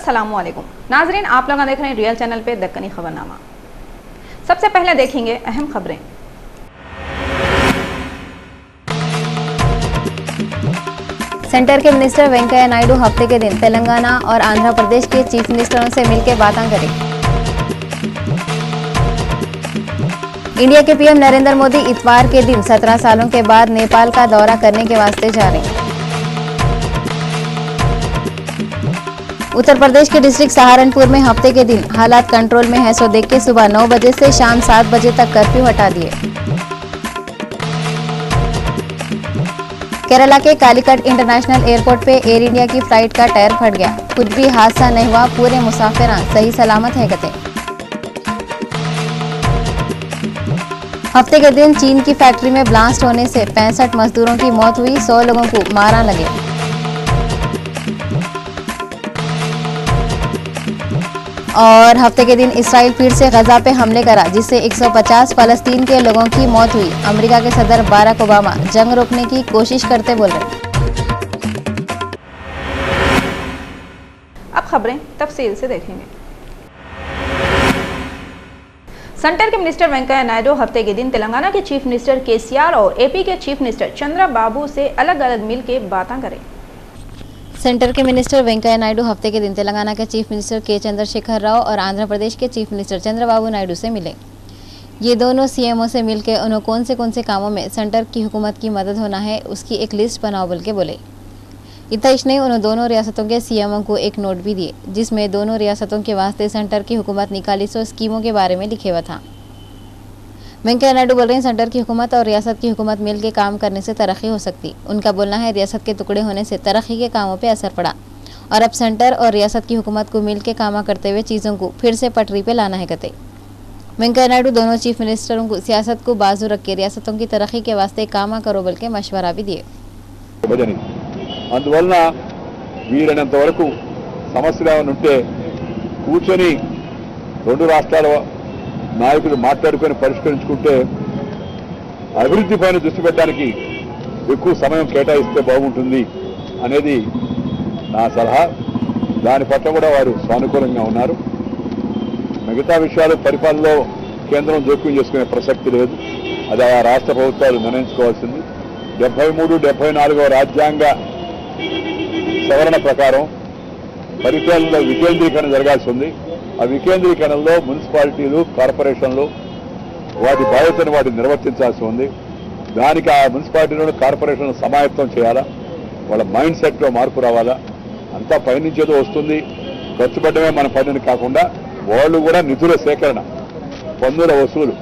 अस्सलामुअलैकुम नाजरीन, आप लोग देख रहे हैं रियल चैनल पे दक्कनी खबरनामा। सबसे पहले देखेंगे अहम खबरें। सेंटर के मिनिस्टर वेंकैया नायडू हफ्ते के दिन तेलंगाना और आंध्र प्रदेश के चीफ मिनिस्टरों से मिलकर बातें करें। इंडिया के पीएम नरेंद्र मोदी इतवार के दिन 17 सालों के बाद नेपाल का दौरा करने के वास्ते जा रहे हैं। उत्तर प्रदेश के डिस्ट्रिक्ट सहारनपुर में हफ्ते के दिन हालात कंट्रोल में है, सो देख के सुबह 9 बजे से शाम 7 बजे तक कर्फ्यू हटा दिए। केरला के कालीकट इंटरनेशनल एयरपोर्ट पे एयर इंडिया की फ्लाइट का टायर फट गया। कुछ भी हादसा नहीं हुआ, पूरे मुसाफिरान सही सलामत है कहते। हफ्ते के दिन चीन की फैक्ट्री में ब्लास्ट होने से 65 मजदूरों की मौत हुई, 100 लोगों को मारा लगे। और हफ्ते के दिन इसराइल फिर से गजा पे हमले करा, जिससे 150 फलस्तीन के लोगों की मौत हुई। अमेरिका के सदर बराक ओबामा जंग रोकने की कोशिश करते बोल रहे। अब खबरें तफसील से देखेंगे। सेंटर के मिनिस्टर वेंकैया नायडू हफ्ते के दिन तेलंगाना के चीफ मिनिस्टर केसीआर और एपी के चीफ मिनिस्टर चंद्रबाबू से अलग अलग मिल के बातें करें। सेंटर के मिनिस्टर वेंकैया नायडू हफ्ते के दिन तेलंगाना के चीफ मिनिस्टर के चंद्रशेखर राव और आंध्र प्रदेश के चीफ मिनिस्टर चंद्रबाबू नायडू से मिले। ये दोनों सीएमओ से मिलकर उन्हें कौन से कामों में सेंटर की हुकूमत की मदद होना है उसकी एक लिस्ट बनाओ बोल के बोले। इतना ही नहीं, उन्होंने दोनों रियासतों के सीएमओ को एक नोट भी दिए, जिसमें दोनों रियासतों के वास्ते सेंटर की हुकूमत निकाली 100 स्कीमों के बारे में लिखे हुआ था। वेंकैया नायडू बोल रहे हैं, सेंटर की हुकूमत और रियासत की हुकूमत मिल के काम करने से तरक्की हो सकती। उनका बोलना है, रियासत के टुकड़े होने से तरक्की के कामों पे असर पड़ा और अब सेंटर और रियासत की हुकूमत को मिल के काम करते हुए चीज़ों को फिर से पटरी पे लाना है कहते। वेंकैया नायडू दोनों चीफ मिनिस्टरों को सियासत को बाजू रख के रियासतों की तरक्की के वास्ते काम करो बोल के मशवरा भी दिए। అందువలన వీలైనంత వరకు సమస్యలు ఏమైనా ఉంటే కూర్చొని రెండు రాష్ట్రాల నాయకులు మాట్లాడుకొని పరిష్కరించుకుంటే అభివృద్ధి పైన దృష్టి పెట్టడానికి ఎక్కువ సమయం కేటాయిస్తే బాగుంటుంది అనేది నా సలహా. దాని పట్ల కూడా వారు సానుకూలంగా ఉన్నారు. మిగతా విషయాలు పరిపాలనలో కేంద్రం జోక్యం చేసుకునే ప్రసక్తి లేదు, అది ఆ రాష్ట్ర ప్రభుత్వాలు నిర్ణయించుకోవాల్సింది. 73, 74వ రాజ్యాంగ సవరణ ప్రకారం పరిపాలనలో వికేంద్రీకరణ జరగాల్సి ఉంది. ఆ వికేంద్రీకరణలో మున్సిపాలిటీలు, కార్పొరేషన్లు వాటి బాధ్యతను వాటి నిర్వర్తించాల్సి ఉంది. దానికి ఆ మున్సిపాలిటీలను, కార్పొరేషన్లను సమాయత్తం చేయాలా, వాళ్ళ మైండ్ సెట్లో మార్పు రావాలా. అంతా పైనుంచేదో వస్తుంది, ఖర్చు పెట్టడమే మన పనిని కాకుండా వాళ్ళు కూడా నిధుల సేకరణ, పన్నుల వసూలు,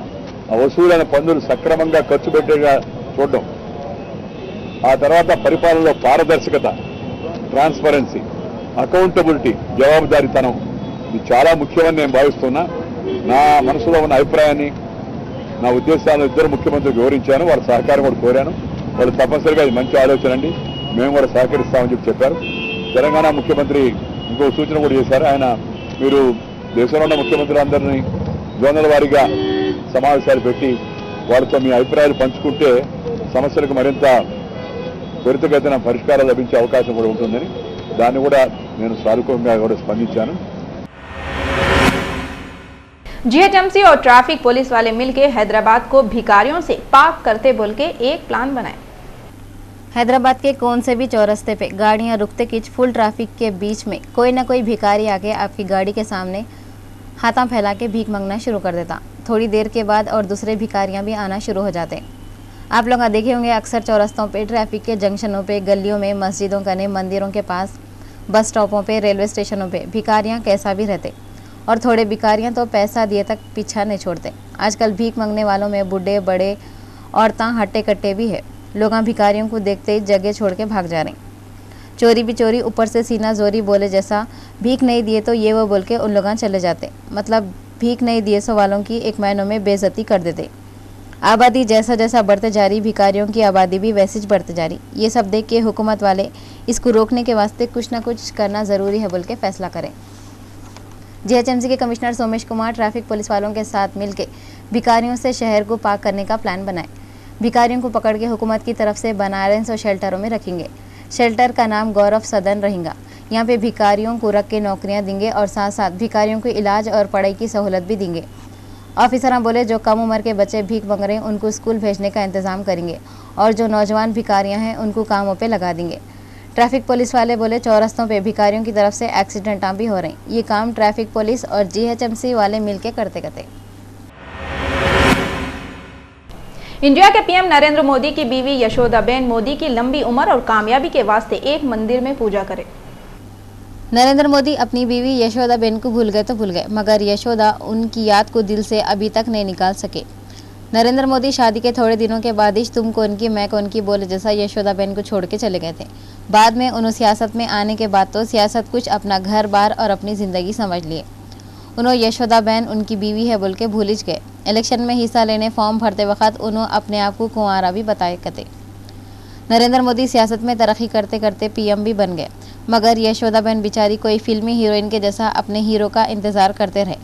ఆ వసూలైన పన్నులు సక్రమంగా ఖర్చు పెట్టేగా చూడడం, ఆ తర్వాత పరిపాలనలో పారదర్శకత, ట్రాన్స్పరెన్సీ, అకౌంటబిలిటీ, జవాబుదారీతనం, ఇది చాలా ముఖ్యమని నేను భావిస్తున్నా. నా మనసులో ఉన్న అభిప్రాయాన్ని, నా ఉద్దేశాలను ఇద్దరు ముఖ్యమంత్రులు వివరించాను. వాళ్ళ సహకారం కూడా కోరాను. వాళ్ళు తప్పనిసరిగా ఇది మంచి ఆలోచన అండి, మేము కూడా సహకరిస్తామని చెప్పారు. తెలంగాణ ముఖ్యమంత్రి ఇంకో సూచన కూడా చేశారు. ఆయన, మీరు దేశంలో ఉన్న ముఖ్యమంత్రులందరినీ జోనల్ వారీగా సమావేశాలు పెట్టి వాళ్ళతో మీ అభిప్రాయాలు పంచుకుంటే సమస్యలకు మరింత త్వరితగతిన పరిష్కారం లభించే అవకాశం కూడా ఉంటుందని దాన్ని కూడా నేను సానుకూలంగా కూడా స్పందించాను. जीएचएमसी और ट्रैफिक पुलिस वाले मिलकर हैदराबाद को भिखारियों से पाक करते बोल के एक प्लान बनाए। हैदराबाद के कौन से भी चौरस्ते पे गाड़ियां रुकते किच फुल ट्रैफिक के बीच में कोई ना कोई भिखारी आके आपकी गाड़ी के सामने हाथा फैला के भीख मांगना शुरू कर देता। थोड़ी देर के बाद और दूसरे भिखारियां भी आना शुरू हो जाते। आप लोग देखे होंगे अक्सर चौरस्तों पे, ट्रैफिक के जंक्शनों पे, गलियों में, मस्जिदों कने, मंदिरों के पास, बस स्टॉपों पे, रेलवे स्टेशनों पे भिखारियां कैसा भी रहते। और थोड़े भिखारियां तो पैसा दिए तक पीछा नहीं छोड़ते। आजकल भीख मांगने वालों में बूढ़े, बड़े, औरतां, हट्टे कट्टे भी है। लोग भिखारियों को देखते ही जगह छोड़ के भाग जा रहे। चोरी भी चोरी, ऊपर से सीना जोरी बोले जैसा, भीख नहीं दिए तो ये वो बोल के उन लोग चले जाते। मतलब भीख नहीं दिए सो वालों की एक महीनों में बेइज्जती कर देते। आबादी जैसा जैसा बढ़ते जा रही, भिखारियों की आबादी भी वैसे ही बढ़ते जा रही। ये सब देख के हुकूमत वाले इसको रोकने के वास्ते कुछ ना कुछ करना ज़रूरी है बोल के फैसला करें। जीएचएमसी के commissioner Somesh Kumar traffic police वालों के साथ मिलकर भिखारियों से शहर को पाक करने का प्लान बनाए। भिखारियों को पकड़ के हुकूमत की तरफ से बनारस और शेल्टरों में रखेंगे। शेल्टर का नाम गौरव सदन रहेगा। यहाँ पे भिखारियों को रख के नौकरियाँ देंगे और साथ साथ भिखारियों को इलाज और पढ़ाई की सहूलत भी देंगे। ऑफिसर बोले जो कम उम्र के बच्चे भीख मांग रहे हैं उनको स्कूल भेजने का इंतज़ाम करेंगे और जो नौजवान भिखारियाँ हैं उनको कामों पे लगा देंगे। ट्रैफिक पुलिस वाले बोले चौरस्तों पे भिखारियों की तरफ से एक्सीडेंट भी हो रहे हैं। ये काम ट्रैफिक पुलिस और GHMC वाले मिलके करते। इंडिया के पीएम नरेंद्र मोदी की बीवी यशोदाबेन मोदी की लंबी उम्र और कामयाबी के वास्ते एक मंदिर में पूजा करें। नरेंद्र मोदी अपनी बीवी यशोदाबेन को भूल गए तो भूल गए, मगर यशोदा उनकी याद को दिल से अभी तक नहीं निकाल सके। नरेंद्र मोदी शादी के थोड़े दिनों के बाद ही तुम कौन की मैं कौन की बोले जैसा यशोदाबेन को छोड़ के चले गए थे। बाद में उन्होंने सियासत में आने के बाद तो सियासत कुछ अपना घर बार और अपनी ज़िंदगी समझ लिए। उन्होंने यशोदाबेन उनकी बीवी है बोल के भूल ही गए। इलेक्शन में हिस्सा लेने फॉर्म भरते वक्त उन्होंने अपने आप को कुंवारा भी बताए करते। नरेंद्र मोदी सियासत में तरक्की करते करते PM भी बन गए, मगर यशोदाबेन बेचारी कोई फिल्मी हीरोइन के जैसा अपने हीरो का इंतज़ार करते रहे।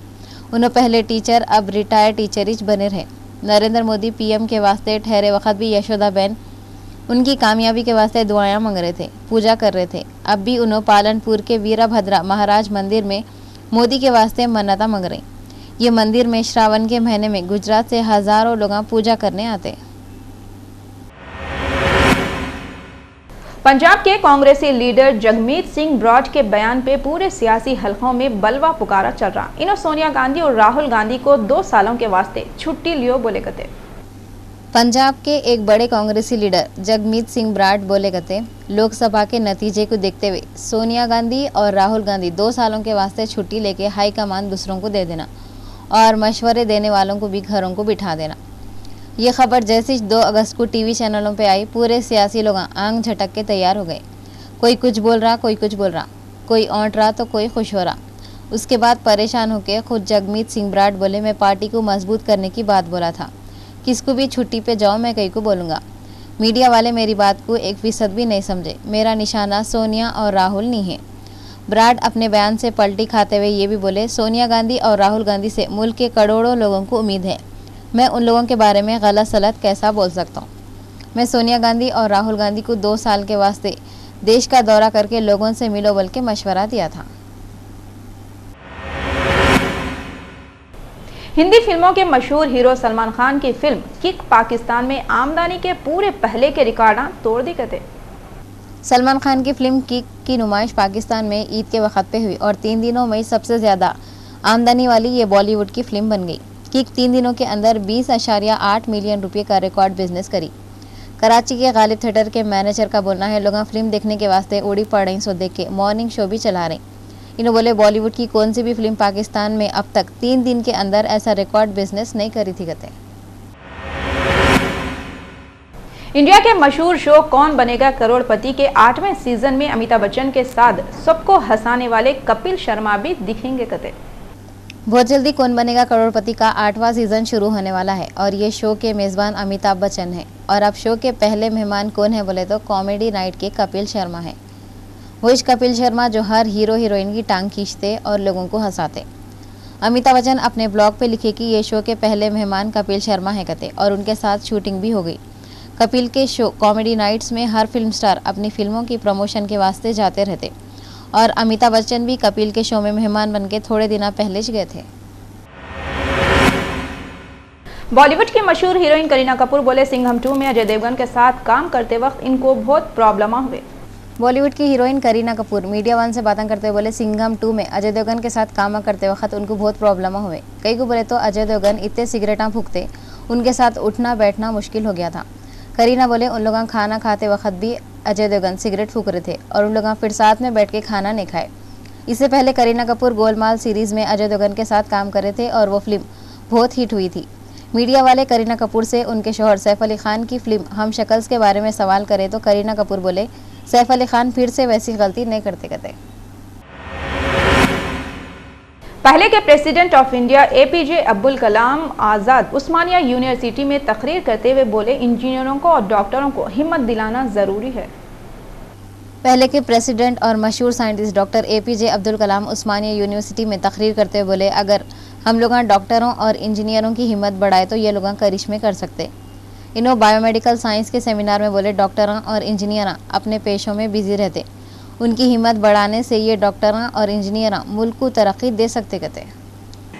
उन्होंने पहले टीचर अब रिटायर्ड टीचर बने रहे। नरेंद्र मोदी PM के वास्ते ठहरे वक्त भी यशोदाबेन उनकी कामयाबी के वास्ते दुआएं मांग रहे थे, पूजा कर रहे थे। अब भी उन्होंने पालनपुर के वीरभद्रा महाराज मंदिर में मोदी के वास्ते मन्नता मांग रहे। ये मंदिर में श्रावण के महीने में गुजरात से हजारों लोग पूजा करने आते। पंजाब के कांग्रेसी लीडर जगमीत सिंह ब्रॉड के बयान पे पूरे सियासी हलकों में बलवा पुकारा चल रहा। इन्हों सोनिया गांधी और राहुल गांधी को 2 सालों के वास्ते छुट्टी लियो बोले कहते। पंजाब के एक बड़े कांग्रेसी लीडर जगमीत सिंह ब्राड बोले कहते लोकसभा के नतीजे को देखते हुए सोनिया गांधी और राहुल गांधी 2 सालों के वास्ते छुट्टी लेके हाईकमान दूसरों को दे देना और मशवरे देने वालों को भी घरों को बिठा देना। ये खबर जैसे ही 2 अगस्त को टीवी चैनलों पे आई, पूरे सियासी लोग आंग झटक के तैयार हो गए। कोई कुछ बोल रहा, कोई कुछ बोल रहा, कोई औंट रहा तो कोई खुश हो रहा। उसके बाद परेशान होकर खुद जगमीत सिंह ब्राड बोले मैं पार्टी को मजबूत करने की बात बोला था, किसको भी छुट्टी पे जाओ मैं कहीं को बोलूँगा। मीडिया वाले मेरी बात को 1% भी नहीं समझे। मेरा निशाना सोनिया और राहुल नहीं है। ब्राड अपने बयान से पलटी खाते हुए ये भी बोले सोनिया गांधी और राहुल गांधी से मुल्क के करोड़ों लोगों को उम्मीद है, मैं उन लोगों के बारे में गलत सलत कैसा बोल सकता हूँ। मैं सोनिया गांधी और राहुल गांधी को 2 साल के वास्ते देश का दौरा करके लोगों से मिलो बोल के मशवरा दिया था। हिंदी फिल्मों के मशहूर हीरो सलमान खान की फिल्म किक पाकिस्तान में आमदनी के पूरे पहले के रिकॉर्ड तोड़ दी कहते। सलमान खान की फिल्म किक की नुमाइश पाकिस्तान में ईद के वक्त पे हुई और 3 दिनों में सबसे ज़्यादा आमदनी वाली ये बॉलीवुड की फिल्म बन गई। किक 3 दिनों के अंदर 20.8 मिलियन रुपये का रिकॉर्ड बिजनेस करी। कराची के गालिब थिएटर के मैनेजर का बोलना है लोग फिल्म देखने के वास्ते उड़ी पड़ सो देख के मॉर्निंग शो भी चला रहे। इन्होंने बोले बॉलीवुड की कौन सी भी फिल्म पाकिस्तान में अब तक 3 दिन के अंदर ऐसा रिकॉर्ड बिजनेस नहीं करी थी कहते। इंडिया के मशहूर शो कौन बनेगा करोड़पति के 8वें सीजन में अमिताभ बच्चन के साथ सबको हंसाने वाले कपिल शर्मा भी दिखेंगे कहते। बहुत जल्दी कौन बनेगा करोड़पति का 8वां सीजन शुरू होने वाला है और ये शो के मेज़बान अमिताभ बच्चन है। और अब शो के पहले मेहमान कौन है बोले तो कॉमेडी नाइट के कपिल शर्मा है। वो इस कपिल शर्मा जो हर हीरो हीरोइन की टांग खींचते और लोगों को हंसाते। अमिताभ बच्चन अपने ब्लॉग पे लिखे कि ये शो के पहले मेहमान कपिल शर्मा है कहते और उनके साथ शूटिंग भी हो गई। कपिल के शो कॉमेडी नाइट्स में हर फिल्म स्टार अपनी फिल्मों की प्रमोशन के वास्ते जाते रहते और अमिताभ बच्चन भी कपिल के शो में मेहमान बनके थोड़े दिन पहले गए थे। बॉलीवुड की मशहूर हीरोइन करीना कपूर बोले सिंघम 2 में अजय देवगन के साथ काम करते वक्त इनको बहुत प्रॉब्लम हुए। बॉलीवुड की heroine Kareena Kapoor media one से बातें करते हुए बोले सिंघम 2 में अजय देवगन के साथ काम करते वक्त उनको बहुत प्रॉब्लम हुए। कई को बोले तो अजय देवगन इतने सिगरेटा फूकते उनके साथ उठना बैठना मुश्किल हो गया था। करीना बोले उन लोग खाना खाते वक्त भी अजय देवगन सिगरेट फूक रहे थे और उन लोग फिर साथ में बैठ के खाना नहीं खाए। इससे पहले करीना कपूर गोलमाल सीरीज़ में अजय देवगन के साथ काम कर रहे थे और वो फिल्म बहुत हिट हुई थी। मीडिया वाले करीना कपूर से उनके शौहर सैफ अली खान की फिल्म हम शक्ल्स के बारे में सवाल करे तो करीना कपूर बोले सैफ अली खान फिर से वैसी गलती नहीं करते कहते। पहले के president of India APJ Abdul Kalam Azad Osmania university में तकरीर करते हुए बोले इंजीनियरों को और डॉक्टरों को हिम्मत दिलाना ज़रूरी है। पहले के प्रेसिडेंट और मशहूर scientist doctor APJ Abdul Kalam उस्मानिया यूनिवर्सिटी में तकरीर करते हुए बोले अगर हम लोग डॉक्टरों और इंजीनियरों की हिम्मत बढ़ाए तो ये लोग करिश्मे कर सकते। इन्हों बायोमेडिकल साइंस के सेमिनार में बोले डॉक्टरों और इंजीनियर अपने पेशों में बिजी रहते उनकी हिम्मत बढ़ाने से ये डॉक्टर और इंजीनियर मुल्क को तरक्की दे सकते कहते।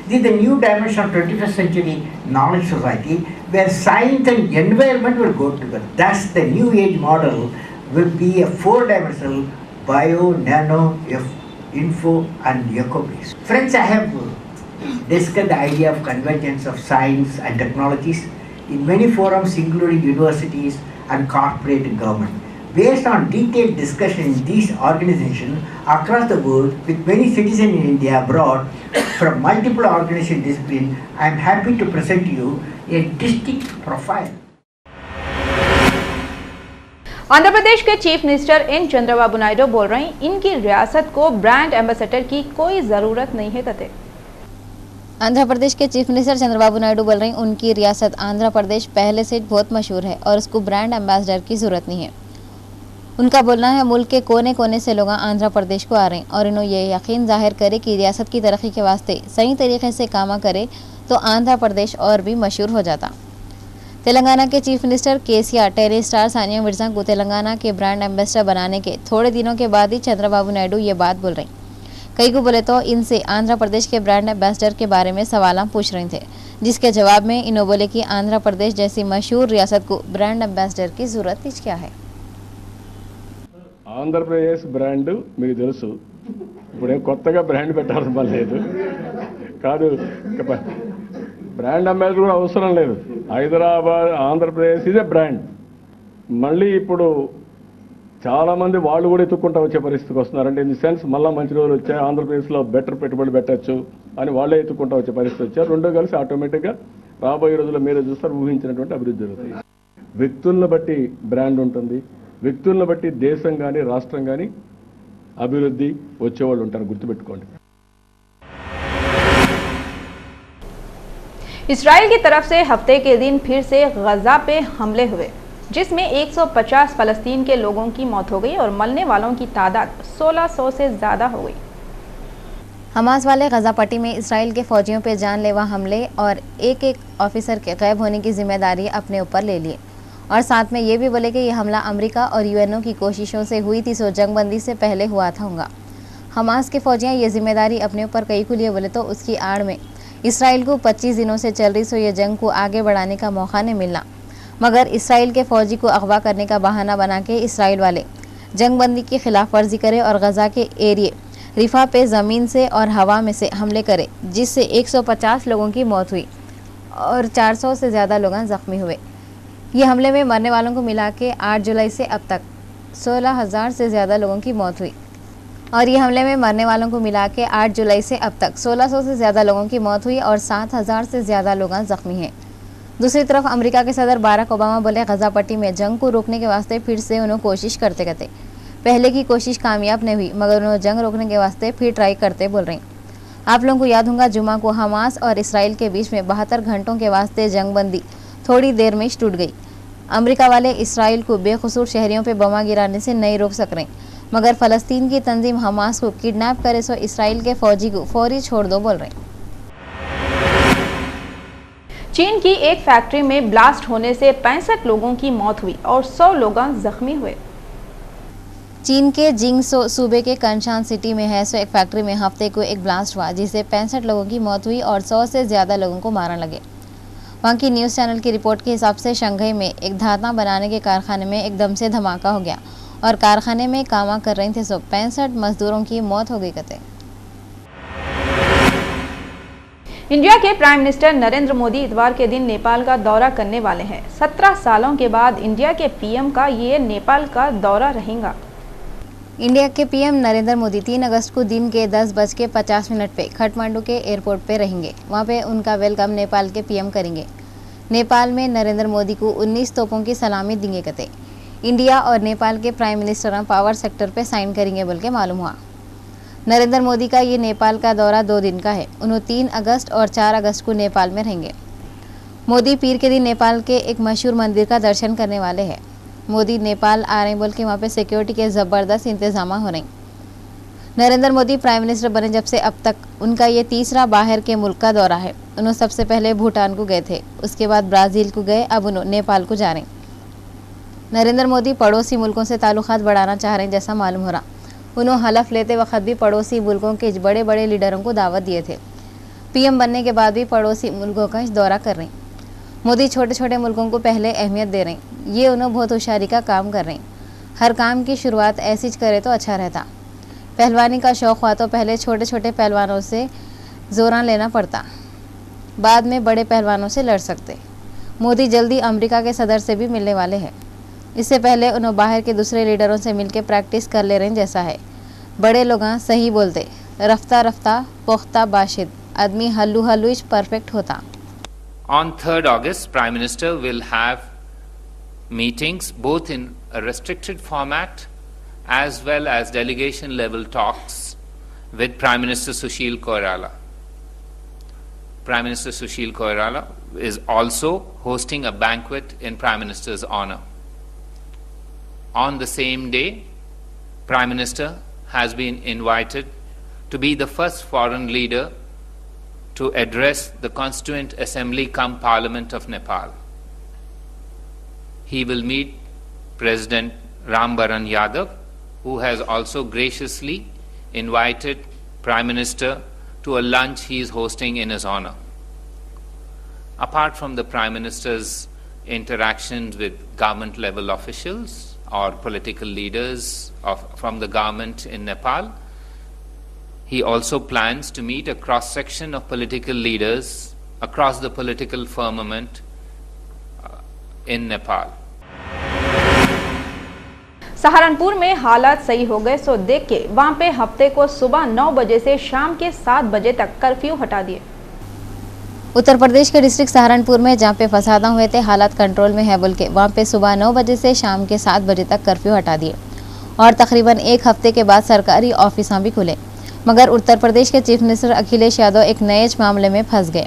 This is the new dimension of 21st century knowledge society where science and environment will go together. Thus the new age model will be a four-dimensional bio, nano, info and eco-based. Friends, I have discussed the idea of convergence of science and technologies in many forums including universities and corporate government. Based on detailed discussion in these organizations across the world with many citizens in India abroad from multiple organization disciplines, I am happy to present to you a distinct profile. Andhra Pradesh के chief minister N Chandrababu Naidu बोल रहे हैं इनकी रियासत को brand ambassador की कोई जरूरत नहीं है कहते। आंध्र प्रदेश के चीफ मिनिस्टर चंद्रबाबू नायडू बोल रहे हैं उनकी रियासत आंध्र प्रदेश पहले से बहुत मशहूर है और उसको ब्रांड एम्बेसडर की जरूरत नहीं है। उनका बोलना है मुल्क के कोने कोने से लोग आंध्र प्रदेश को आ रहे हैं और इन्होंने ये यकीन जाहिर करे कि रियासत की तरक्की के वास्ते सही तरीके से काम करे तो आंध्र प्रदेश और भी मशहूर हो जाता। तेलंगाना के chief minister KCR tennis star Sania Mirza को तेलंगाना के ब्रांड एम्बेसडर बनाने के थोड़े दिनों के बाद ही चंद्रबाबू नायडू ये बात बोल रहे हैं। कई को बोले तो इनसे आंध्र प्रदेश के ब्रांड एम्बेसडर के बारे में सवाल पूछ रहे थे, जिसके जवाब में इन्होंने बोले कि आंध्र प्रदेश जैसी मशहूर रियासत को ब्रांड एम्बेसडर की जरूरत ही क्या है। ఆంధ్రప్రదేశ్ బ్రాండ్ మీకు తెలుసు, ఇప్పుడేం కొత్తగా బ్రాండ్ పెట్టాల్సిన పని లేదు కాదు, బ్రాండ్ అంబాసిడర్ కూడా అవసరం లేదు. హైదరాబాద్ ఆంధ్రప్రదేశ్ ఇదే బ్రాండ్. మళ్ళీ ఇప్పుడు చాలామంది వాళ్ళు కూడా ఎత్తుక్కుంటూ వచ్చే పరిస్థితికి వస్తున్నారంటే ఇన్ ది సెన్స్ మళ్ళీ మంచి రోజులు వచ్చాయి, ఆంధ్రప్రదేశ్లో బెటర్ పెట్టుబడి పెట్టచ్చు అని వాళ్ళే ఎత్తుక్కుంటూ వచ్చే పరిస్థితి వచ్చారు. రెండో కలిసి ఆటోమేటిక్గా రాబోయే రోజుల్లో మీరే చూస్తారు ఊహించినటువంటి అభివృద్ధి జరుగుతుంది. వ్యక్తులను బట్టి బ్రాండ్ ఉంటుంది, వ్యక్తులను బట్టి దేశం కానీ రాష్ట్రం కానీ అభివృద్ధి వచ్చేవాళ్ళు ఉంటారు, గుర్తుపెట్టుకోండి. इजराइल की तरफ से हफ्ते के दिन फिर से गजा पे हमले हुए, जिसमें 150 फलस्तीन के लोगों की मौत हो गई और मरने वालों की तादाद 1600 से ज्यादा हो गई। हमास वाले गजा पट्टी में इसराइल के फौजियों पर जानलेवा हमले और एक ऑफिसर के गायब होने की जिम्मेदारी अपने ऊपर ले लिए और साथ में ये भी बोले कि यह हमला अमेरिका और यूएनओ की कोशिशों से हुई थी, सो जंगबंदी से पहले हुआ था होगा। हमास के फौजियां ये जिम्मेदारी अपने ऊपर कई को लिए बोले तो उसकी आड़ में इसराइल को 25 दिनों से चल रही सो ये जंग को आगे बढ़ाने का मौका नहीं मिलना, मगर इसराइल के फौजी को अगवा करने का बहाना बना के इसराइल वाले जंगबंदी की खिलाफ वर्जी करे और गजा के एरिए रिफा पे ज़मीन से और हवा में से हमले करे, जिससे 150 लोगों की मौत हुई और 400 से ज़्यादा लोग ज़ख्मी हुए। ये हमले में मरने वालों को मिला के 8 जुलाई से अब तक 16,000 से ज़्यादा लोगों की मौत हुई और ये हमले में मरने वालों को मिला के 8 जुलाई से अब तक 1600 से ज़्यादा लोगों की मौत हुई और 7,000 से ज़्यादा लोग ज़ख्मी हैं। दूसरी तरफ अमेरिका के सदर बाराक ओबामा बोले गजा पट्टी में जंग को रोकने के वास्ते फिर से उन्होंने कोशिश करते करते पहले की कोशिश कामयाब नहीं हुई, मगर उन्होंने जंग रोकने के वास्ते फिर ट्राई करते बोल रहे हैं। आप लोगों को याद होगा जुमा को हमास और इसराइल के बीच में 72 घंटों के वास्ते जंगबंदी थोड़ी देर में टूट गई। अमेरिका वाले इसराइल को बेकसूर शहरियों पर बमा गिराने से नहीं रोक सक रहे, मगर फ़लस्तीन की तंजीम हमास को किडनैप करे सो इसराइल के फौजी को फौरी छोड़ दो बोल रहे हैं। चीन की एक फैक्ट्री में ब्लास्ट होने से 65 लोगों की मौत हुई और 100 लोग जख्मी हुए। चीन के जिंगसो सूबे के कंशान सिटी में है सो एक फैक्ट्री में हफ्ते को एक ब्लास्ट हुआ, जिससे 65 लोगों की मौत हुई और 100 से ज़्यादा लोगों को मारने लगे। वहाँ की न्यूज़ चैनल की रिपोर्ट के हिसाब से शंघाई में एक धाता बनाने के कारखाने में एकदम से धमाका हो गया और कारखाने में काम कर रहे थे सो 65 मजदूरों की मौत हो गई कहते। इंडिया के प्राइम मिनिस्टर नरेंद्र मोदी इतवार के दिन नेपाल का दौरा करने वाले हैं। 17 सालों के बाद इंडिया के पीएम का ये नेपाल का दौरा रहेगा। इंडिया के पीएम नरेंद्र मोदी 3 अगस्त को दिन के 10:50 पे काठमांडू के एयरपोर्ट पे रहेंगे। वहाँ पे उनका वेलकम नेपाल के पीएम करेंगे। नेपाल में नरेंद्र मोदी को 19 तोपों की सलामी देंगे कहते। इंडिया और नेपाल के प्राइम मिनिस्टर पावर सेक्टर पे साइन करेंगे बोल के मालूम हुआ। नरेंद्र मोदी का ये नेपाल का दौरा 2 दिन का है। उन्होंने 3 अगस्त और 4 अगस्त को नेपाल में रहेंगे। मोदी पीर के दिन नेपाल के एक मशहूर मंदिर का दर्शन करने वाले हैं। मोदी नेपाल आ रहे हैं बोल के वहाँ पे सिक्योरिटी के ज़बरदस्त इंतजाम हो रहे हैं। नरेंद्र मोदी प्राइम मिनिस्टर बने जब से अब तक उनका ये तीसरा बाहर के मुल्क का दौरा है। उन्होंने सबसे पहले भूटान को गए थे, उसके बाद ब्राज़ील को गए, अब उन्होंने नेपाल को जा रहे हैं। नरेंद्र मोदी पड़ोसी मुल्कों से ताल्लुकात बढ़ाना चाह रहे हैं जैसा मालूम हो रहा। उन्होंने हलफ लेते वक्त भी पड़ोसी मुल्कों के बड़े बड़े लीडरों को दावत दिए थे। पीएम बनने के बाद भी पड़ोसी मुल्कों का दौरा कर रही। मोदी छोटे छोटे मुल्कों को पहले अहमियत दे रही। ये उन्हें बहुत होशियारी का काम कर रही। हर काम की शुरुआत ऐसी करे तो अच्छा रहता। पहलवानी का शौक़ हुआ तो पहले छोटे छोटे पहलवानों से जोरान लेना पड़ता, बाद में बड़े पहलवानों से लड़ सकते। मोदी जल्दी अमेरिका के सदर से भी मिलने वाले हैं। इससे पहले उन्होंने बाहर के दूसरे लीडरों से मिलकर प्रैक्टिस कर ले रहे हैं। जैसा है बड़े लोग सही बोलते, रफ्ता रफ्ता पोख्ता बाशिद, आदमी हल्लू हल्लू परफेक्ट होता। On 3rd August, Prime Minister will have meetings both in a restricted format as well as delegation level talks with Prime Minister Sushil Koirala. Prime Minister Sushil Koirala is also hosting a banquet in Prime Minister's honor. On the same day, Prime Minister has been invited to be the first foreign leader to address the Constituent Assembly cum Parliament of Nepal. He will meet President Ram Baran Yadav, who has also graciously invited Prime Minister to a lunch he is hosting in his honor. Apart from the Prime Minister's interactions with government level officials or political leaders from the government in Nepal, he also plans to meet a cross-section of political leaders across the political firmament in Nepal. Saharanpur में हालात सही हो गए सो देख के वहां पे हफ्ते को सुबह 9 बजे से शाम के 7 बजे तक कर्फ्यू हटा दिए। उत्तर प्रदेश के डिस्ट्रिक्ट सहारनपुर में जहाँ पे फसादा हुए थे हालात कंट्रोल में है बोल के वहाँ पे सुबह 9 बजे से शाम के 7 बजे तक कर्फ्यू हटा दिए और तकरीबन एक हफ्ते के बाद सरकारी ऑफिस भी खुले। मगर उत्तर प्रदेश के चीफ मिनिस्टर अखिलेश यादव एक नए मामले में फंस गए।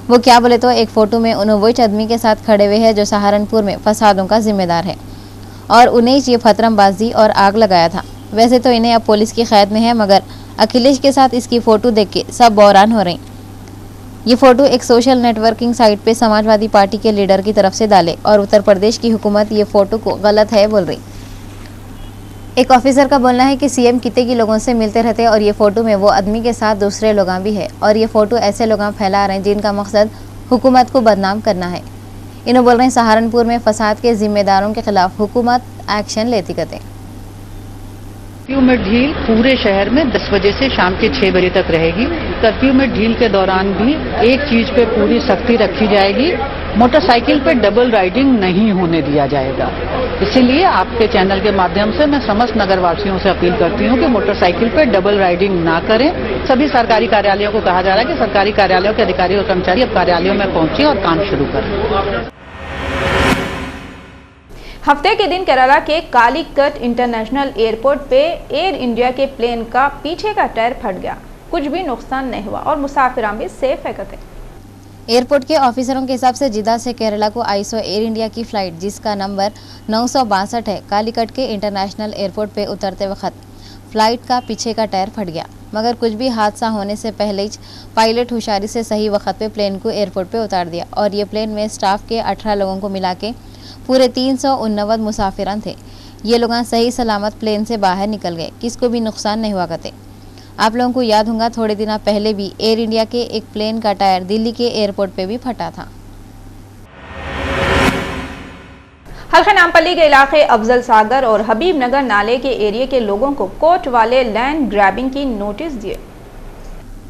वो क्या बोले तो एक फ़ोटो में उन्होंने वही आदमी के साथ खड़े हुए हैं जो सहारनपुर में फसादों का जिम्मेदार है और उन्हें ये फतरमबाजी और आग लगाया था। वैसे तो इन्हें अब पुलिस की कैद में है, मगर अखिलेश के साथ इसकी फ़ोटो देख के सब बौरान हो रही। ये फ़ोटो एक सोशल नेटवर्किंग साइट पे समाजवादी पार्टी के लीडर की तरफ से डाले और उत्तर प्रदेश की हुकूमत ये फ़ोटो को गलत है बोल रही। एक ऑफिसर का बोलना है कि सीएम कितने की लोगों से मिलते रहते और ये फ़ोटो में वो आदमी के साथ दूसरे लोग भी है और ये फ़ोटो ऐसे लोग फैला रहे हैं जिनका मकसद हुकूमत को बदनाम करना है। इन्होंने बोल रहे हैं सहारनपुर में फसाद के जिम्मेदारों के खिलाफ हुकूमत एक्शन लेती करते। कर्फ्यू में ढील पूरे शहर में 10 बजे से शाम के 6 बजे तक रहेगी। कर्फ्यू में ढील के दौरान भी एक चीज पे पूरी सख्ती रखी जाएगी, मोटरसाइकिल पे डबल राइडिंग नहीं होने दिया जाएगा। इसीलिए आपके चैनल के माध्यम से मैं समस्त नगरवासियों से अपील करती हूँ कि मोटरसाइकिल पे डबल राइडिंग ना करें। सभी सरकारी कार्यालयों को कहा जा रहा है कि सरकारी कार्यालयों के अधिकारी और कर्मचारी अब कार्यालयों में पहुंचे और काम शुरू करें। हफ्ते के दिन केरला के कालीकट इंटरनेशनल एयरपोर्ट पे एयर इंडिया के प्लेन का पीछे का टायर फट गया। कुछ भी नुकसान नहीं हुआ और मुसाफिर भी सेफ है कहते। एयरपोर्ट के ऑफिसरों के हिसाब से जिद्दा से केरला को आईसो एयर इंडिया की फ़्लाइट जिसका नंबर 962 है कालीकट के इंटरनेशनल एयरपोर्ट पे उतरते वक्त फ़्लाइट का पीछे का टायर फट गया। मगर कुछ भी हादसा होने से पहले ही पायलट होशियारी से सही वक्त पे प्लेन को एयरपोर्ट पे उतार दिया और ये प्लेन में स्टाफ के 18 लोगों को मिला के पूरे 389 मुसाफिरान थे। ये लोग सही सलामत प्लेन से बाहर निकल गए, किसको भी नुकसान नहीं हुआ करते। आप लोगों को याद होगा थोड़े दिन पहले भी एयर इंडिया के एक प्लेन का टायर दिल्ली के एयरपोर्ट पे भी फटा था। हल्का नामपल्ली के इलाके अफजल सागर और हबीब नगर नाले के एरिया के लोगों को कोर्ट वाले लैंड ग्रैबिंग की नोटिस दिए।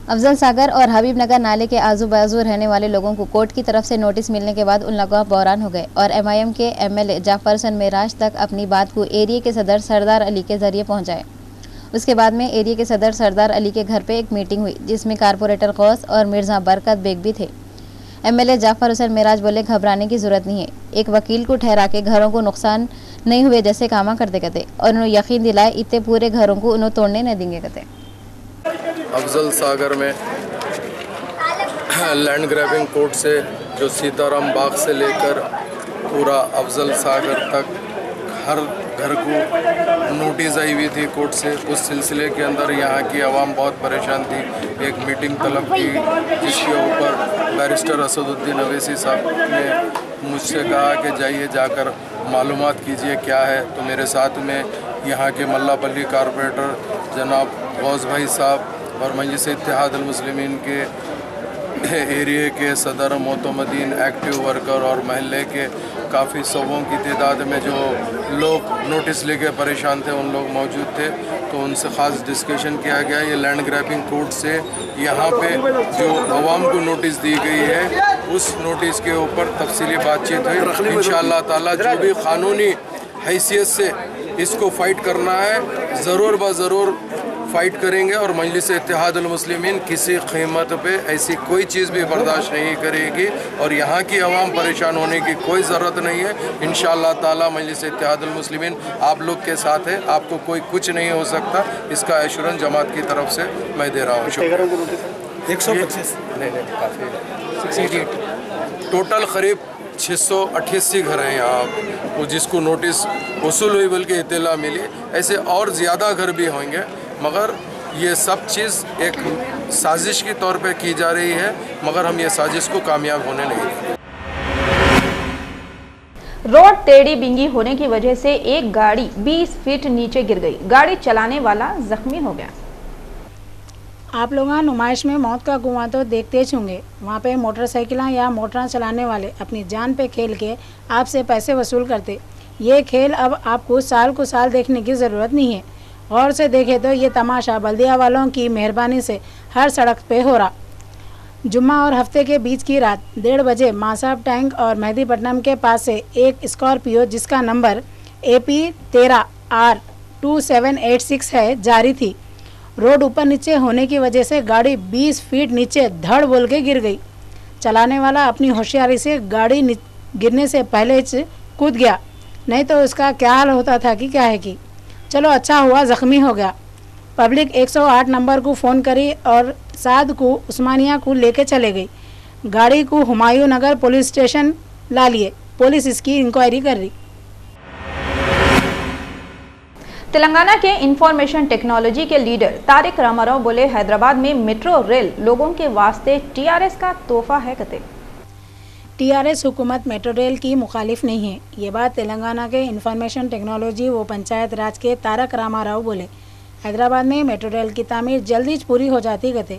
अफजल सागर और हबीब नगर नाले के आजू बाजू रहने वाले लोगों को कोर्ट की तरफ से नोटिस मिलने के बाद उन लोगों बौरान हो गए और एमआईएम के एमएलए जाफर हसन मेराज तक अपनी बात को एरिया के सदर सरदार अली के जरिए पहुंचाए। उसके बाद में एरिया के सदर सरदार अली के घर पे एक मीटिंग हुई जिसमें कारपोरेटर गौस और मिर्जा बरकत बेग भी थे। एमएलए जाफर हसन मेराज बोले घबराने की जरूरत नहीं है, एक वकील को ठहरा के घरों को नुकसान नहीं हुए जैसे कामा करते कहते और उन्होंने यकीन दिलाए इतने पूरे घरों को उन्होंने तोड़ने नहीं देंगे कहते। अफजल सागर में लैंड ग्रैबिंग कोर्ट से जो सीताराम बाग से लेकर पूरा अफजल सागर तक हर घर को नोटिस आई हुई थी कोर्ट से। उस सिलसिले के अंदर यहाँ की आवाम बहुत परेशान थी। एक मीटिंग तलब की जिसके ऊपर बैरिस्टर असदुद्दीन अवैसी साहब ने मुझसे कहा कि जाइए जाकर मालूमात कीजिए क्या है। तो मेरे साथ में यहाँ के मल्लापल्ली कारपोरेटर जनाब गौस भाई साहब और मजलिस इत्तेहादुल मुस्लिमीन के एरिए के सदर मोतमदीन, एक्टिव वर्कर और महल्ले के काफ़ी सौों की तादाद में जो लोग नोटिस लेके परेशान थे उन लोग मौजूद थे, तो उनसे ख़ास डिस्कशन किया गया। ये लैंड ग्रैबिंग कोर्ट से यहाँ पे जो अवाम को नोटिस दी गई है उस नोटिस के ऊपर तफसीली बातचीत हुई। इंशाअल्लाह ताला जो भी क़ानूनी हैसियत से इसको फ़ाइट करना है ज़रूर ब ज़रूर फ़ाइट करेंगे और मजलिस इत्तेहादुल मुस्लिमीन किसी कीमत पे ऐसी कोई चीज़ भी बर्दाश्त नहीं करेगी और यहाँ की आवाम परेशान होने की कोई ज़रूरत नहीं है। इंशाअल्लाह ताला मजलिस इत्तेहादुल मुस्लिमीन आप लोग के साथ है, आपको कोई कुछ नहीं हो सकता, इसका एश्योरेंस जमात की तरफ से मैं दे रहा हूँ। 125 नहीं काफ़ी टोटल करीब 688 घर हैं यहाँ वो जिसको नोटिस वसूल हुई बल्कि इत्तला मिली, ऐसे और ज़्यादा घर भी होंगे, मगर ये सब चीज़ एक साजिश के तौर पे की जा रही है, मगर हम ये साजिश को कामयाब होने नहीं देंगे। रोड टेढ़ी बिंगी होने की वजह से एक गाड़ी 20 फीट नीचे गिर गई। गाड़ी चलाने वाला जख्मी हो गया। आप लोग नुमाइश में मौत का कुआं तो देखते होंगे। वहाँ पे मोटरसाइकिल या मोटर चलाने वाले अपनी जान पे खेल के आपसे पैसे वसूल करते। ये खेल अब आपको साल को साल देखने की ज़रूरत नहीं है। गौर से देखें तो ये तमाशा बल्दिया वालों की मेहरबानी से हर सड़क पे हो रहा। जुम्मा और हफ्ते के बीच की रात 1:30 बजे मासाब टैंक और मेहदीपट्टनम के पास से एक स्कॉर्पियो जिसका नंबर AP 13R 2786 है जारी थी। रोड ऊपर नीचे होने की वजह से गाड़ी 20 फीट नीचे धड़ बोल के गिर गई। चलाने वाला अपनी होशियारी से गाड़ी गिरने से पहले कूद गया, नहीं तो उसका क्या हाल होता था कि क्या है कि। चलो अच्छा हुआ ज़ख्मी हो गया। पब्लिक 108 नंबर को फ़ोन करी और साद को उस्मानिया को लेके चले गई। गाड़ी को हुमायूं नगर पुलिस स्टेशन ला लिए। पुलिस इसकी इंक्वायरी कर रही। तेलंगाना के इंफॉर्मेशन टेक्नोलॉजी के लीडर तारिक रामाराव बोले, हैदराबाद में मेट्रो रेल लोगों के वास्ते TRS का तोहफा है। कहते TRS हुकूमत मेट्रो रेल की मुखालिफ नहीं है। ये बात तेलंगाना के इंफॉर्मेशन टेक्नोलॉजी व पंचायत राज के तारक रामाराव बोले। हैदराबाद में मेट्रो रेल की तामीर जल्दी पूरी हो जाती कहते।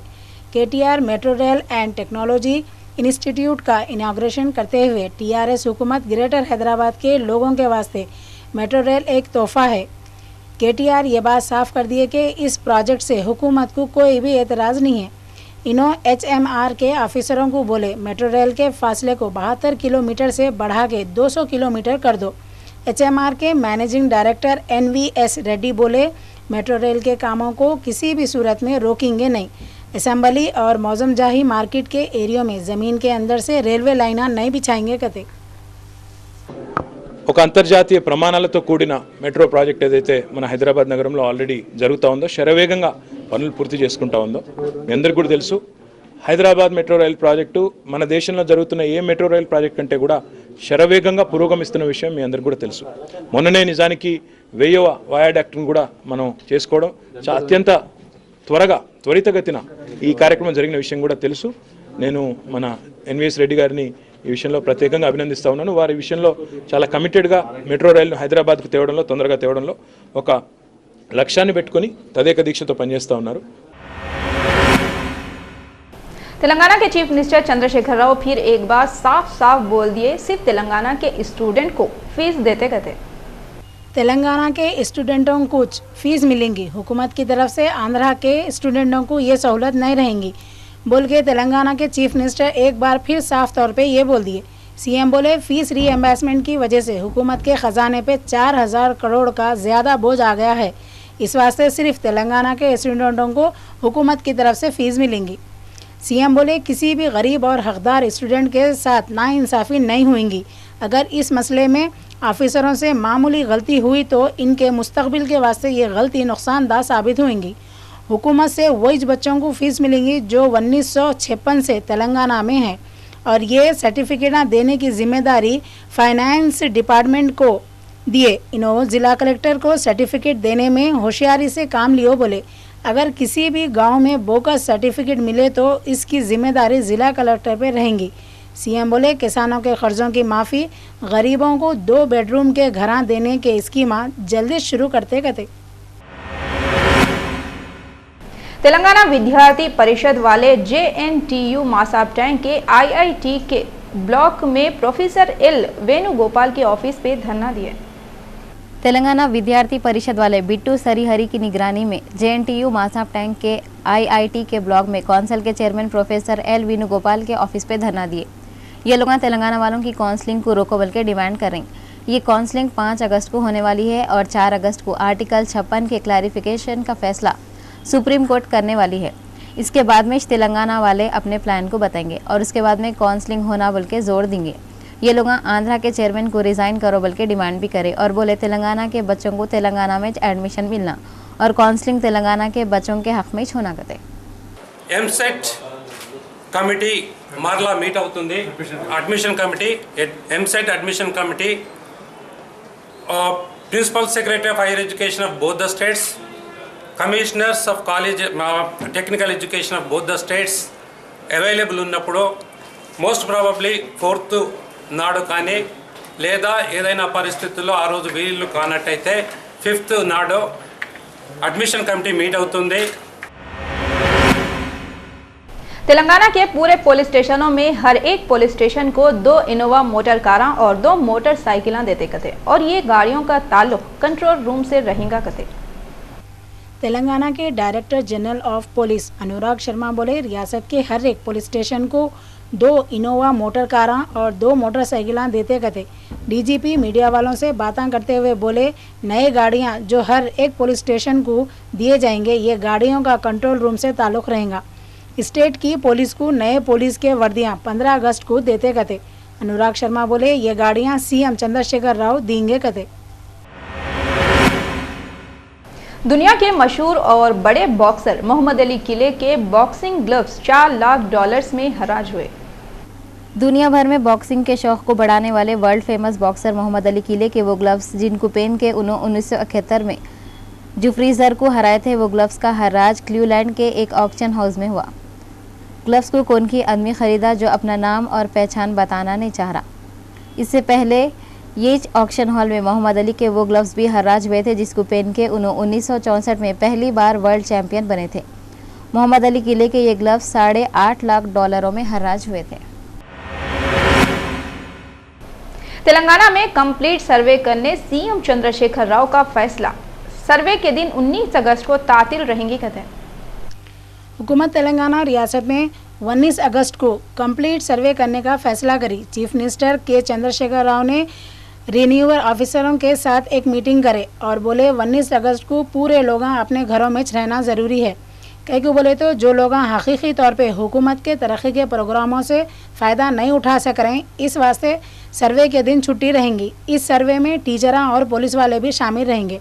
KTR metro rail and technology institute का इनाग्रेशन करते हुए TRS हुकूमत ग्रेटर हैदराबाद के लोगों के वास्ते मेट्रो रेल एक तोहफा है। KTR ये बात साफ कर दी है कि इस प्रोजेक्ट से हुकूमत को कोई भी एतराज़ नहीं है। इन्हों HMR के ऑफिसरों को बोले मेट्रो रेल के फासले को 72 किलोमीटर से बढ़ा के 200 किलोमीटर कर दो। HMR के मैनेजिंग डायरेक्टर NVS रेड्डी बोले मेट्रो रेल के कामों को किसी भी सूरत में रोकेंगे नहीं। असेंबली और मौजमजाही मार्केट के एरियो में ज़मीन के अंदर से रेलवे लाइना नहीं बिछाएंगे कहते। ఒక అంతర్జాతీయ ప్రమాణాలతో కూడిన మెట్రో ప్రాజెక్ట్ ఏదైతే మన హైదరాబాద్ నగరంలో ఆల్రెడీ జరుగుతూ ఉందో, శరవేగంగా పనులు పూర్తి చేసుకుంటూ ఉందో మీ అందరికీ కూడా తెలుసు. హైదరాబాద్ మెట్రో రైల్ ప్రాజెక్టు మన దేశంలో జరుగుతున్న ఏ మెట్రో రైల్ ప్రాజెక్ట్ కంటే కూడా శరవేగంగా పురోగమిస్తున్న విషయం మీ అందరికీ కూడా తెలుసు. మొన్ననే నిజానికి 10వ వయాడాక్ట్ను కూడా మనం చేసుకోవడం అత్యంత త్వరితగతిన ఈ కార్యక్రమం జరిగిన విషయం కూడా తెలుసు. నేను మన NVS రెడ్డి గారిని ఈ విషయంలో ప్రత్యేకంగా అభినందిస్తా ఉన్నాను. వారి విషయంలో చాలా కమిటెడ్గా మెట్రో రైలును హైదరాబాద్కు తేవడంలో తొందరగా తేవడంలో ఒక లక్ష్యాన్ని పెట్టుకొని తదేక దీక్షతో పనిచేస్తూ ఉన్నారు. तेलंगाना के चीफ मिनिस्टर चंद्रशेखर राव फिर एक बार साफ बोल दिए, सिर्फ तेलंगाना के स्टूडेंट को फीस देते कहते। तेलंगाना के स्टूडेंटों को फीस मिलेंगी, हुकूमत की तरफ से आंध्रा के स्टूडेंटों को ये सहूलत नहीं रहेंगी बोल के तेलंगाना के चीफ मिनिस्टर एक बार फिर साफ तौर पे ये बोल दिए। CM बोले फीस रीएम्बर्समेंट की वजह से हुकूमत के ख़जाने पे 4000 करोड़ का ज़्यादा बोझ आ गया है। इस वास्ते सिर्फ तेलंगाना के स्टूडेंटों को हुकूमत की तरफ से फ़ीस मिलेंगी। CM बोले किसी भी गरीब और हकदार स्टूडेंट के साथ नाइंसाफ़ी नहीं होंगी। अगर इस मसले में ऑफिसरों से मामूली गलती हुई तो इनके मुस्तकबिल के वास्ते ये गलती नुकसानदा साबित होंगी। हुकूमत से वही बच्चों को फ़ीस मिलेंगी जो 1956 से तेलंगाना में है और ये सर्टिफिकेट देने की जिम्मेदारी फाइनेंस डिपार्टमेंट को दिए। इन्होंने ज़िला कलेक्टर को सर्टिफिकेट देने में होशियारी से काम लियो बोले। अगर किसी भी गांव में बोगस सर्टिफिकेट मिले तो इसकी जिम्मेदारी ज़िला कलेक्टर पर रहेंगी। CM बोले किसानों के कर्ज़ों की माफ़ी, गरीबों को 2 बेडरूम के घर देने के स्कीम जल्दी शुरू करते कहते। तेलंगाना विद्यार्थी परिषद वाले JNTU मासाब टैंक के IIT के ब्लॉक में प्रोफेसर एल वेणुगोपाल के ऑफिस पे धरना दिए। तेलंगाना विद्यार्थी परिषद वाले बिट्टू सरीहरी की निगरानी में JNTU मासाब टैंक के IIT के ब्लॉक में कौंसिल के चेयरमैन प्रोफेसर एल वेणुगोपाल के ऑफिस पे धरना दिए। ये लोग तेलंगाना वालों की काउंसलिंग को रोको बल्कि डिमांड कर रहे हैं। ये काउंसलिंग 5 अगस्त को होने वाली है और 4 अगस्त को आर्टिकल 56 के क्लैरिफिकेशन का फैसला सुप्रीम कोर्ट करने वाली है। इसके बाद में तेलंगाना वाले अपने प्लान को बताएंगे और उसके बाद में काउंसलिंग होना बोल के जोर देंगे। ये लोग आंध्रा के चेयरमैन को रिजाइन करो बोल के डिमांड भी करे और बोले तेलंगाना के बच्चों को तेलंगाना में एडमिशन मिलना और काउंसलिंग तेलंगाना के बच्चों के हक में होना कहते। MSET कमिटी मारला मीट అవుతుంది admission committee MSET admission committee principal secretary of higher education of both the states commissioners of college technical education of both the states available ఉన్నప్పుడు మోస్ట్ ప్రాబబ్లీ 4th నాడు కానీ లేదా ఏదైనా పరిస్థితుల్లో ఆ రోజు వీళ్ళు కానట్టయితే 5th నాడు అడ్మిషన్ కమిటీ మీట్ అవుతుంది। तेलंगाना के पूरे पुलिस स्टेशनों में हर एक पुलिस स्टेशन को 2 इनोवा मोटर कारां और 2 मोटरसाइकिलें देते कथे और ये गाड़ियों का ताल्लुक कंट्रोल रूम से रहेगा कथे। तेलंगाना के director general of police Anurag Sharma बोले रियासत के हर एक पुलिस स्टेशन को 2 इनोवा मोटर कारां और 2 मोटरसाइकिलें देते कथे। DGP मीडिया वालों से बातें करते हुए बोले नए गाड़ियां जो हर एक पुलिस स्टेशन को दिए जाएंगे ये गाड़ियों का कंट्रोल रूम से ताल्लुक रहेगा। स्टेट की पुलिस को नए पुलिस के वर्दियां 15 अगस्त को देते कथे। अनुराग शर्मा बोले ये गाड़ियां CM चंद्रशेखर राव देंगे कथे। दुनिया के मशहूर और बड़े बॉक्सर मोहम्मद अली किले के बॉक्सिंग ग्लव्स $4 लाख में हराज हुए। दुनिया भर में बॉक्सिंग के शौक को बढ़ाने वाले world famous boxer Muhammad Ali किले के वो ग्लव्स जिनको पहन के 1971 में जुफ्रीजर को हराए थे, वो ग्लव्स का हराज क्लीवलैंड के एक ऑक्शन हाउस में हुआ। ग्लव्स को कौन की आदमी खरीदा जो अपना नाम और पहचान बताना नहीं चाह रहा। इससे पहले ये ऑक्शन हॉल में मोहम्मद अली के वो ग्लव्स भी हराज हुए थे जिसको पहन के 1964 में पहली बार वर्ल्ड चैंपियन बने थे। मोहम्मद अली किले के ये ग्लव्स $8.5 लाख में हराज हुए थे। तेलंगाना में कंप्लीट सर्वे करने CM चंद्रशेखर राव का फैसला। सर्वे के दिन 19 अगस्त को तातील रहेंगी कहते हैं। हुकूमत तेलंगाना रियासत में 19 अगस्त को कंप्लीट सर्वे करने का फैसला करी। चीफ मिनिस्टर के चंद्रशेखर राव ने रिन्यूअल ऑफिसरों के साथ एक मीटिंग करे और बोले 19 अगस्त को पूरे लोग अपने घरों में रहना ज़रूरी है। कई को बोले तो जो लोग हकीकी तौर पे हुकूमत के तरक्की के प्रोग्रामों से फ़ायदा नहीं उठा सक रहे इस वास्ते सर्वे के दिन छुट्टी रहेंगी। इस सर्वे में टीचरां और पुलिस वाले भी शामिल रहेंगे।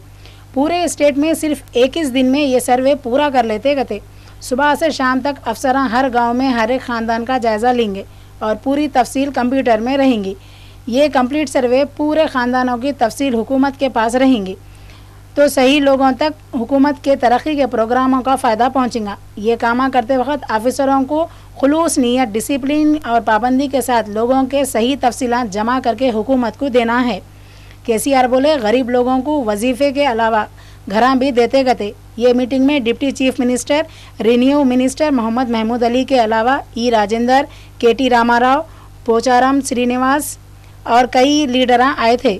पूरे स्टेट में सिर्फ 21 दिन में ये सर्वे पूरा कर लेते कहते। सुबह से शाम तक अफसरां हर गांव में हर एक ख़ानदान का जायज़ा लेंगे और पूरी तफसील कंप्यूटर में रहेंगी। ये कंप्लीट सर्वे पूरे ख़ानदानों की तफसील हुकूमत के पास रहेंगी तो सही लोगों तक हुकूमत के तरक्की के प्रोग्रामों का फ़ायदा पहुँचेगा। ये काम करते वक्त ऑफिसरों को खुलूस नीयत, डिसिप्लिन और पाबंदी के साथ लोगों के सही तफसीलात जमा करके हुकूमत को देना है। KCR बोले गरीब लोगों को वजीफ़े के अलावा घरां भी देते गए। ये मीटिंग में deputy chief minister, revenue minister Mohammed Mahmood Ali के अलावा E राजेंद्र, KT रामाराव, पोचाराम श्रीनिवास और कई लीडर आए थे।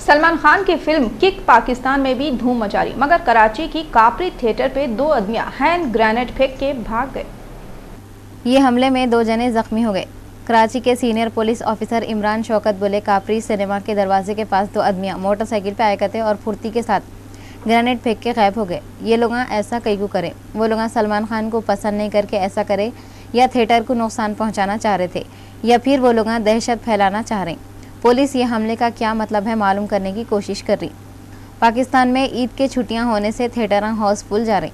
सलमान खान की फिल्म किक पाकिस्तान में भी धूम मचा रही, मगर कराची की कापरी थिएटर पे 2 आदमियां हैंड ग्रेनेड फेंक के भाग गए। ये हमले में 2 जने जख्मी हो गए। कराची के senior police officer Imran Shaukat बोले कापरी सिनेमा के दरवाजे के पास 2 आदमियां मोटरसाइकिल पे आए करते और फुर्ती के साथ ग्रेनेड फेंक के गायब हो गए। ये लोग ऐसा कई को करें, वो लोग सलमान खान को पसंद नहीं करके ऐसा करे या थिएटर को नुकसान पहुंचाना चाह रहे थे या फिर वो लोग दहशत फैलाना चाह रहे। पुलिस ये हमले का क्या मतलब है मालूम करने की कोशिश कर रही। पाकिस्तान में ईद के छुट्टियां होने से थिएटर हाउसफुल जा रही।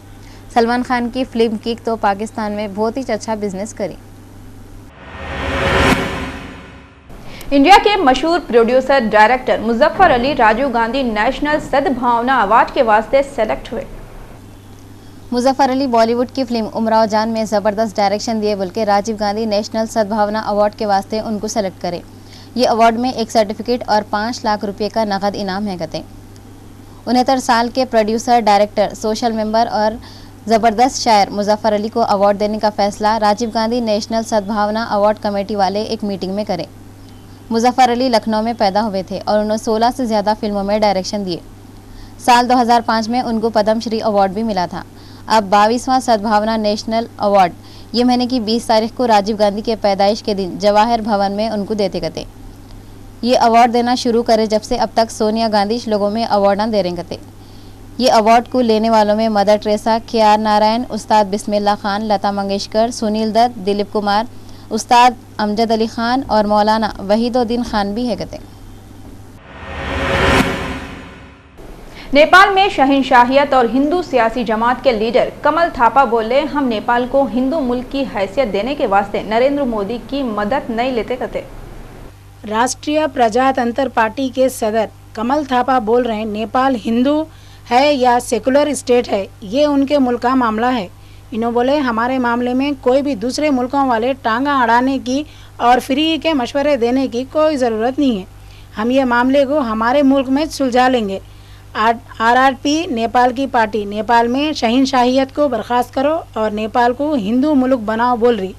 सलमान खान की फिल्म किक तो पाकिस्तान में बहुत ही अच्छा बिजनेस करी। इंडिया के मशहूर producer director Muzaffar Ali Rajiv Gandhi national Sadbhavana award के वास्ते सेलेक्ट हुए। मुजफ्फर अली बॉलीवुड की फिल्म उमराव जान में ज़बरदस्त डायरेक्शन दिए बोल के राजीव गांधी नेशनल सद्भावना अवार्ड के वास्ते उनको सेलेक्ट करे। ये अवार्ड में एक सर्टिफिकेट और 5 लाख रुपए का नकद इनाम है कहते। 69 साल के प्रोड्यूसर, डायरेक्टर, सोशल मेंबर और ज़बरदस्त शायर मुजफ्फर अली को अवार्ड देने का फैसला Rajiv Gandhi national Sadbhavana award committee वाले एक मीटिंग में करें। मुजफ्फर अली लखनऊ में पैदा हुए थे और उन्होंने 16 से ज़्यादा फिल्मों में डायरेक्शन दिए। साल 2005 में उनको पद्मश्री अवार्ड भी मिला था। अब 22वां सद्भावना नेशनल अवार्ड ये महीने की 20 तारीख को राजीव गांधी के पैदाइश के दिन जवाहर भवन में उनको देते गए। ये अवार्ड देना शुरू करे जब से अब तक सोनिया गांधी लोगों में अवार्ड दे रहे गए। ये अवार्ड को लेने वालों में मदर टेरेसा, के.आर. नारायण, उस्ताद बिस्मिल्लाह खान, लता मंगेशकर, सुनील दत्त, दिलीप कुमार, उस्ताद अमजद अली खान और मौलाना वहीदुद्दीन खान भी है गए। नेपाल में शहंशाहियत और हिंदू सियासी जमात के लीडर कमल थापा बोले, हम नेपाल को हिंदू मुल्क की हैसियत देने के वास्ते नरेंद्र मोदी की मदद नहीं लेते कहते। राष्ट्रीय प्रजातंत्र पार्टी के सदर कमल थापा बोल रहे हैं, नेपाल हिंदू है या सेकुलर स्टेट है, ये उनके मुल्क का मामला है। इन्होंने बोले, हमारे मामले में कोई भी दूसरे मुल्कों वाले टांगा अड़ाने की और फ्री के मशवरे देने की कोई ज़रूरत नहीं है। हम ये मामले को हमारे मुल्क में सुलझा लेंगे। आरआरपी नेपाल की पार्टी नेपाल में शहंशाहियत को बर्खास्त करो और नेपाल को हिंदू मुल्क बनाओ बोल रही।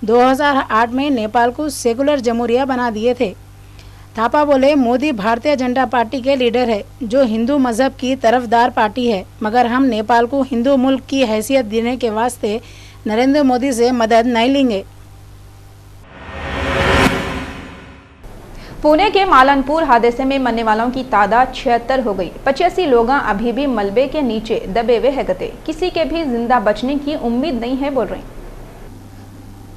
2008 में नेपाल को सेकुलर जमहूरिया बना दिए थे। थापा बोले, मोदी भारतीय जनता पार्टी के लीडर है जो हिंदू मजहब की तरफदार पार्टी है, मगर हम नेपाल को हिंदू मुल्क की हैसियत देने के वास्ते नरेंद्र मोदी से मदद नहीं लेंगे। पुणे के मालनपुर हादसे में मरने वालों की तादाद 76 हो गई। 85 लोग अभी भी मलबे के नीचे दबे हुए है गए। किसी के भी जिंदा बचने की उम्मीद नहीं है बोल रहे।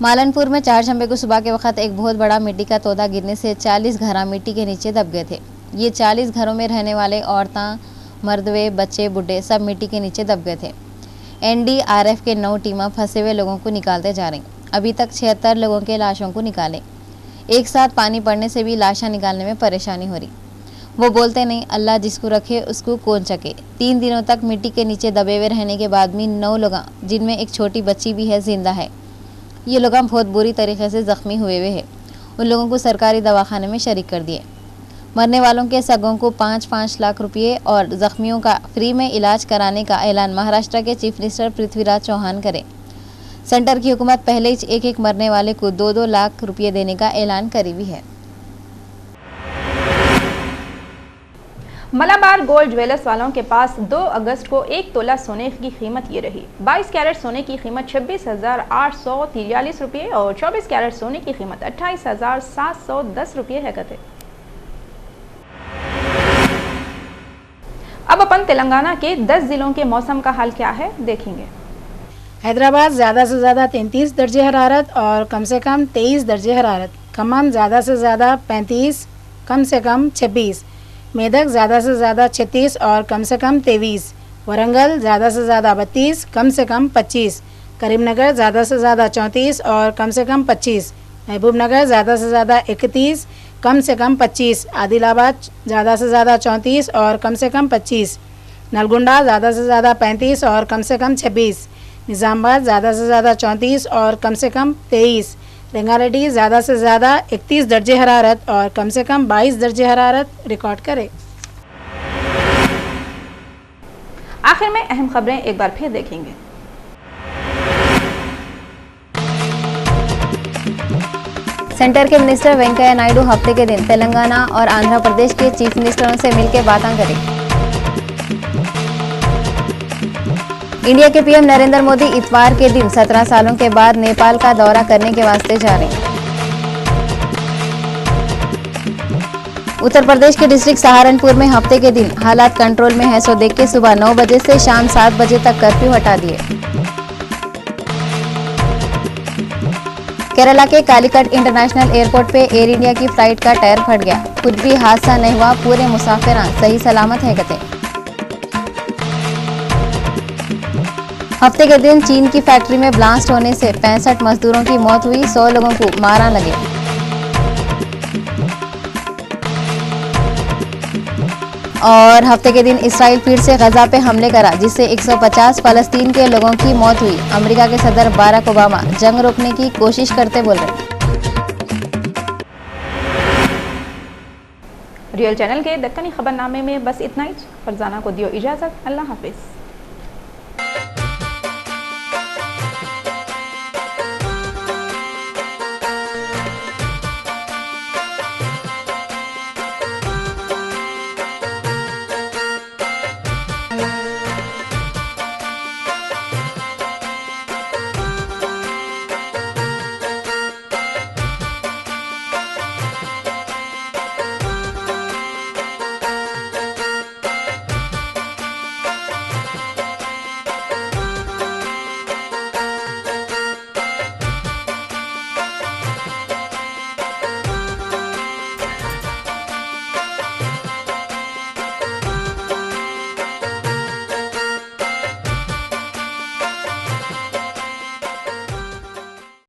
मालनपुर में 4 जनवरी को सुबह के वक्त एक बहुत बड़ा मिट्टी का तोदा गिरने से 40 घर मिट्टी के नीचे दब गए थे। ये 40 घरों में रहने वाले औरतें, मर्दवे, बच्चे, बुढ़े सब मिट्टी के नीचे दब गए थे। एनडीआरएफ के 9 टीमें फंसे हुए लोगों को निकालते जा रही। अभी तक 76 लोगों के लाशों को निकाले। एक साथ पानी पड़ने से भी लाशें निकालने में परेशानी हो रही। वो बोलते नहीं, अल्लाह जिसको रखे उसको कौन चके। 3 दिनों तक मिट्टी के नीचे दबे हुए रहने के बाद भी 9 लोग, जिनमें एक छोटी बच्ची भी है, जिंदा है। ये लोग बहुत बुरी तरीके से ज़ख्मी हुए हैं। उन लोगों को सरकारी दवाखाने में शरीक कर दिए। मरने वालों के सगों को 5-5 लाख रुपये और ज़ख्मियों का फ्री में इलाज कराने का ऐलान महाराष्ट्र के चीफ मिनिस्टर पृथ्वीराज चौहान करे। सेंटर की हुकूमत पहले ही एक मरने वाले को 2-2 लाख रुपये देने का ऐलान करी भी है। मलाबार गोल्ड ज्वेलर्स वालों के पास 2 अगस्त को 1 तोला सोने की कीमत ये रही। 22 कैरेट सोने की कीमत 26,843 रुपये और 24 कैरेट सोने की कीमत 28,710 रुपये है कहते। अब अपन तेलंगाना के 10 जिलों के मौसम का हाल क्या है देखेंगे। हैदराबाद ज़्यादा से ज़्यादा 33 दर्जे हरारत और कम से कम 23 दर्जे हरारत। खम्मम ज़्यादा से ज़्यादा 35, कम से कम 26। मेदक ज़्यादा से ज़्यादा 36 और कम से कम 23। वरंगल ज़्यादा से ज़्यादा 32, कम से कम 25। करीमनगर ज़्यादा से ज़्यादा 34 और कम से कम 25। महबूबनगर ज़्यादा से ज़्यादा 31, कम से कम 25। आदिलाबाद ज़्यादा से ज़्यादा 34 और कम से कम 25। नलगुंडा ज़्यादा से ज़्यादा 35 और कम से कम 26। निज़ामाबाद ज़्यादा से ज़्यादा 34 और कम से कम 23। रंगारेड्डी ज़्यादा से ज़्यादा 31 दर्जे हरारत और कम से कम 22 दर्जे हरारत रिकॉर्ड करे। आखिर में अहम खबरें एक बार फिर देखेंगे। सेंटर के मिनिस्टर वेंकैया नायडू हफ्ते के दिन तेलंगाना और आंध्र प्रदेश के चीफ मिनिस्टरों से मिलकर बातें करें। इंडिया के पीएम नरेंद्र मोदी इतवार के दिन 17 सालों के बाद नेपाल का दौरा करने के वास्ते जा रहे हैं। उत्तर प्रदेश के डिस्ट्रिक्ट सहारनपुर में हफ्ते के दिन हालात कंट्रोल में है, सो देख के सुबह 9 बजे से शाम 7 बजे तक कर्फ्यू हटा दिए। केरला के कालीकट इंटरनेशनल एयरपोर्ट पे एयर इंडिया की फ्लाइट का टायर फट गया। कुछ भी हादसा नहीं हुआ, पूरे मुसाफिर सही सलामत है कहते। हफ्ते के दिन चीन की फैक्ट्री में ब्लास्ट होने से 65 मजदूरों की मौत हुई, 100 लोगों को मारा लगे। और हफ्ते के दिन इसराइल फिर से गजा पे हमले करा, जिससे 150 फलस्तीन के लोगों की मौत हुई। अमेरिका के सदर बराक ओबामा जंग रोकने की कोशिश करते बोल रहे। रियल चैनल के दक्कनी खबरनामे में बस इतना ही। फरजाना को दियो इजाज़त। अल्लाह हाफिज़।